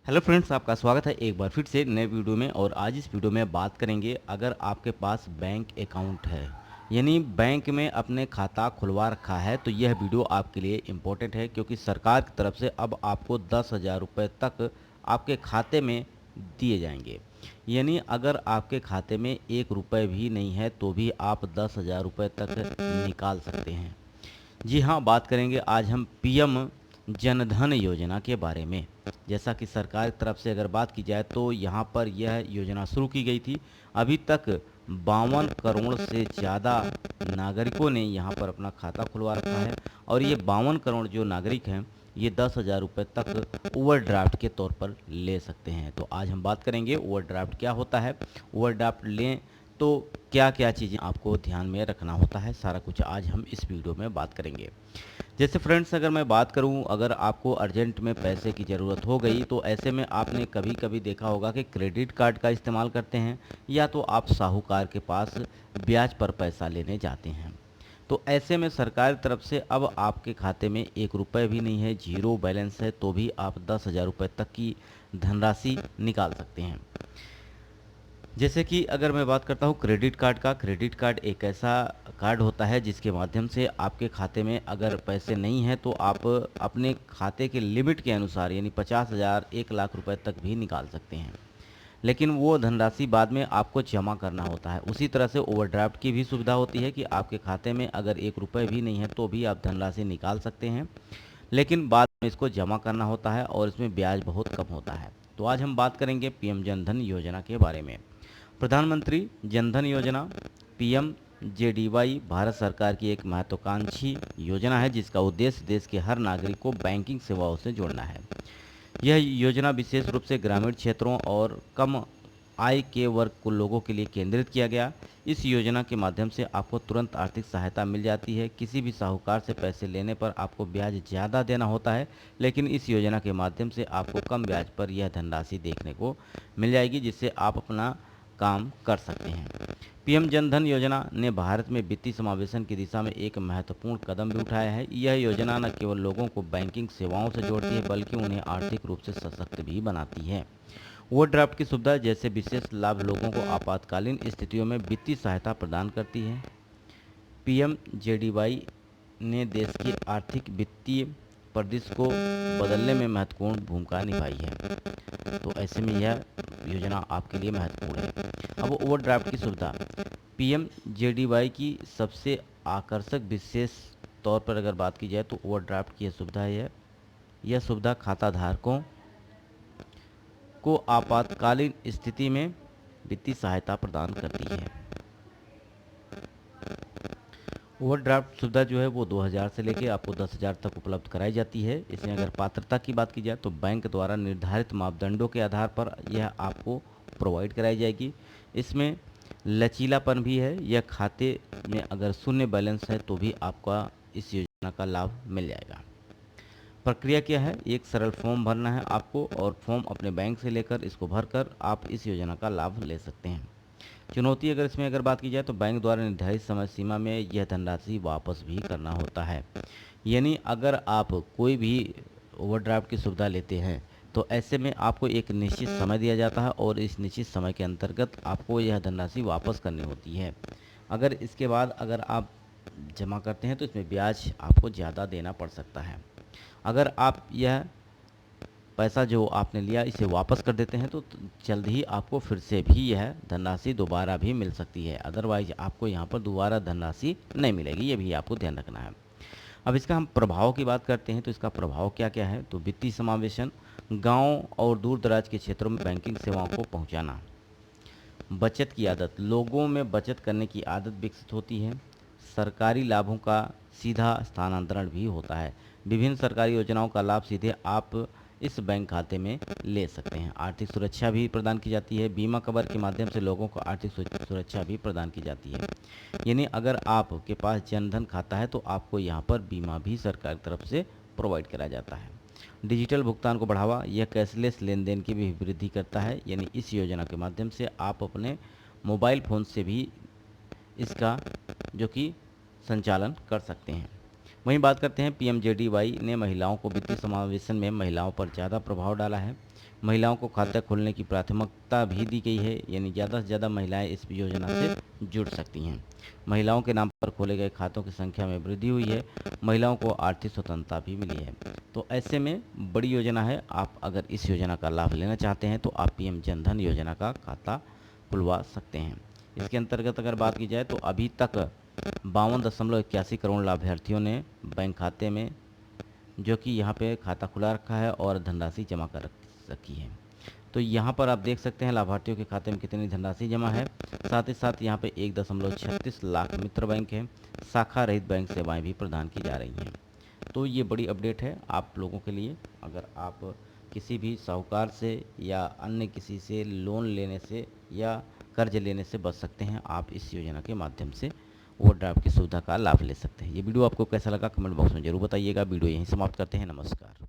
Hello friends, आपका स्वागत है एक बार फिर से नए वीडियो में। और आज इस वीडियो में बात करेंगे, अगर आपके पास बैंक अकाउंट है यानी बैंक में अपने खाता खुलवा रखा है, तो यह वीडियो आपके लिए इम्पोर्टेंट है, क्योंकि सरकार की तरफ से अब आपको 10,000 रुपये तक आपके खाते में दिए जाएंगे। यानी अगर आपके खाते में 1 रुपये भी नहीं है तो भी आप 10,000 रुपये तक निकाल सकते हैं। जी हाँ, बात करेंगे आज हम पीएम जनधन योजना के बारे में। जैसा कि सरकार की तरफ से अगर बात की जाए तो यहाँ पर यह योजना शुरू की गई थी। अभी तक 52 करोड़ से ज़्यादा नागरिकों ने यहाँ पर अपना खाता खुलवा रखा है। और ये 52 करोड़ जो नागरिक हैं, ये 10,000 रुपये तक ओवरड्राफ्ट के तौर पर ले सकते हैं। तो आज हम बात करेंगे ओवरड्राफ्ट क्या होता है, ओवरड्राफ्ट लें तो क्या क्या चीज़ें आपको ध्यान में रखना होता है, सारा कुछ आज हम इस वीडियो में बात करेंगे। जैसे फ्रेंड्स, अगर मैं बात करूं, अगर आपको अर्जेंट में पैसे की ज़रूरत हो गई तो ऐसे में आपने कभी कभी देखा होगा कि क्रेडिट कार्ड का इस्तेमाल करते हैं, या तो आप साहूकार के पास ब्याज पर पैसा लेने जाते हैं। तो ऐसे में सरकार की तरफ से अब आपके खाते में 1 रुपये भी नहीं है, जीरो बैलेंस है, तो भी आप 10,000 रुपये तक की धनराशि निकाल सकते हैं। जैसे कि अगर मैं बात करता हूँ क्रेडिट कार्ड का, क्रेडिट कार्ड एक ऐसा कार्ड होता है जिसके माध्यम से आपके खाते में अगर पैसे नहीं हैं तो आप अपने खाते के लिमिट के अनुसार यानी 50,000 1 लाख रुपए तक भी निकाल सकते हैं। लेकिन वो धनराशि बाद में आपको जमा करना होता है। उसी तरह से ओवरड्राफ्ट की भी सुविधा होती है कि आपके खाते में अगर 1 रुपये भी नहीं है तो भी आप धनराशि निकाल सकते हैं, लेकिन बाद में इसको जमा करना होता है और इसमें ब्याज बहुत कम होता है। तो आज हम बात करेंगे पीएम जनधन योजना के बारे में। प्रधानमंत्री जनधन योजना पीएमजेडीवाई भारत सरकार की एक महत्वाकांक्षी योजना है, जिसका उद्देश्य देश के हर नागरिक को बैंकिंग सेवाओं से जोड़ना है। यह योजना विशेष रूप से ग्रामीण क्षेत्रों और कम आय के वर्ग को लोगों के लिए केंद्रित किया गया। इस योजना के माध्यम से आपको तुरंत आर्थिक सहायता मिल जाती है। किसी भी साहूकार से पैसे लेने पर आपको ब्याज ज़्यादा देना होता है, लेकिन इस योजना के माध्यम से आपको कम ब्याज पर यह धनराशि देखने को मिल जाएगी, जिससे आप अपना काम कर सकते हैं। पीएम जनधन योजना ने भारत में वित्तीय समावेशन की दिशा में एक महत्वपूर्ण कदम भी उठाया है। यह योजना न केवल लोगों को बैंकिंग सेवाओं से जोड़ती है, बल्कि उन्हें आर्थिक रूप से सशक्त भी बनाती है। ओवरड्राफ्ट की सुविधा जैसे विशेष लाभ लोगों को आपातकालीन स्थितियों में वित्तीय सहायता प्रदान करती है। पीएमजेडीवाई ने देश की आर्थिक वित्तीय परिदृश्य को बदलने में महत्वपूर्ण भूमिका निभाई है। तो ऐसे में यह योजना आपके लिए महत्वपूर्ण है। अब ओवरड्राफ्ट की सुविधा, पीएमजेडीवाई की सबसे आकर्षक विशेष तौर पर अगर बात की जाए तो ओवरड्राफ्ट की यह सुविधा है। यह सुविधा खाता धारकों को आपातकालीन स्थिति में वित्तीय सहायता प्रदान करती है। ओवरड्राफ्ट सुविधा जो है वो 2,000 से लेके आपको 10,000 तक उपलब्ध कराई जाती है। इसमें अगर पात्रता की बात की जाए तो बैंक द्वारा निर्धारित मापदंडों के आधार पर यह आपको प्रोवाइड कराई जाएगी। इसमें लचीलापन भी है। यह खाते में अगर शून्य बैलेंस है तो भी आपका इस योजना का लाभ मिल जाएगा। प्रक्रिया क्या है, एक सरल फॉर्म भरना है आपको, और फॉर्म अपने बैंक से लेकर इसको भरकर आप इस योजना का लाभ ले सकते हैं। चुनौती अगर इसमें अगर बात की जाए तो बैंक द्वारा निर्धारित समय सीमा में यह धनराशि वापस भी करना होता है। यानी अगर आप कोई भी ओवरड्राफ्ट की सुविधा लेते हैं तो ऐसे में आपको एक निश्चित समय दिया जाता है, और इस निश्चित समय के अंतर्गत आपको यह धनराशि वापस करनी होती है। अगर इसके बाद अगर आप जमा करते हैं तो इसमें ब्याज आपको ज़्यादा देना पड़ सकता है। अगर आप यह पैसा जो आपने लिया इसे वापस कर देते हैं तो जल्द ही आपको फिर से भी यह धनराशि दोबारा भी मिल सकती है। अदरवाइज आपको यहाँ पर दोबारा धनराशि नहीं मिलेगी, ये भी आपको ध्यान रखना है। अब इसका हम प्रभाव की बात करते हैं तो इसका प्रभाव क्या क्या है, तो वित्तीय समावेशन, गांव और दूर दराज के क्षेत्रों में बैंकिंग सेवाओं को पहुंचाना। बचत की आदत, लोगों में बचत करने की आदत विकसित होती है। सरकारी लाभों का सीधा स्थानांतरण भी होता है। विभिन्न सरकारी योजनाओं का लाभ सीधे आप इस बैंक खाते में ले सकते हैं। आर्थिक सुरक्षा भी प्रदान की जाती है। बीमा कवर के माध्यम से लोगों को आर्थिक सुरक्षा भी प्रदान की जाती है। यानी अगर आपके पास जनधन खाता है तो आपको यहाँ पर बीमा भी सरकार की तरफ से प्रोवाइड कराया जाता है। डिजिटल भुगतान को बढ़ावा, यह कैशलेस लेन देन की भी वृद्धि करता है। यानी इस योजना के माध्यम से आप अपने मोबाइल फ़ोन से भी इसका जो कि संचालन कर सकते हैं। वहीं बात करते हैं पीएमजेडीवाई ने महिलाओं को वित्तीय समावेशन में महिलाओं पर ज़्यादा प्रभाव डाला है। महिलाओं को खाता खोलने की प्राथमिकता भी दी गई है, यानी ज़्यादा से ज़्यादा महिलाएं इस योजना से जुड़ सकती हैं। महिलाओं के नाम पर खोले गए खातों की संख्या में वृद्धि हुई है। महिलाओं को आर्थिक स्वतंत्रता भी मिली है। तो ऐसे में बड़ी योजना है। आप अगर इस योजना का लाभ लेना चाहते हैं तो आप पीएम जनधन योजना का खाता खुलवा सकते हैं। इसके अंतर्गत अगर बात की जाए तो अभी तक 52.81 करोड़ लाभार्थियों ने बैंक खाते में जो कि यहाँ पे खाता खुला रखा है और धनराशि जमा कर रखी है। तो यहाँ पर आप देख सकते हैं लाभार्थियों के खाते में कितनी धनराशि जमा है। साथ ही साथ यहाँ पे 1.36 लाख मित्र बैंक है। शाखा रहित बैंक सेवाएं भी प्रदान की जा रही हैं। तो ये बड़ी अपडेट है आप लोगों के लिए। अगर आप किसी भी साहूकार से या अन्य किसी से लोन लेने से या कर्ज लेने से बच सकते हैं, आप इस योजना के माध्यम से ओवरड्राफ्ट की सुविधा का लाभ ले सकते हैं। ये वीडियो आपको कैसा लगा कमेंट बॉक्स में जरूर बताइएगा। वीडियो यहीं समाप्त करते हैं। नमस्कार।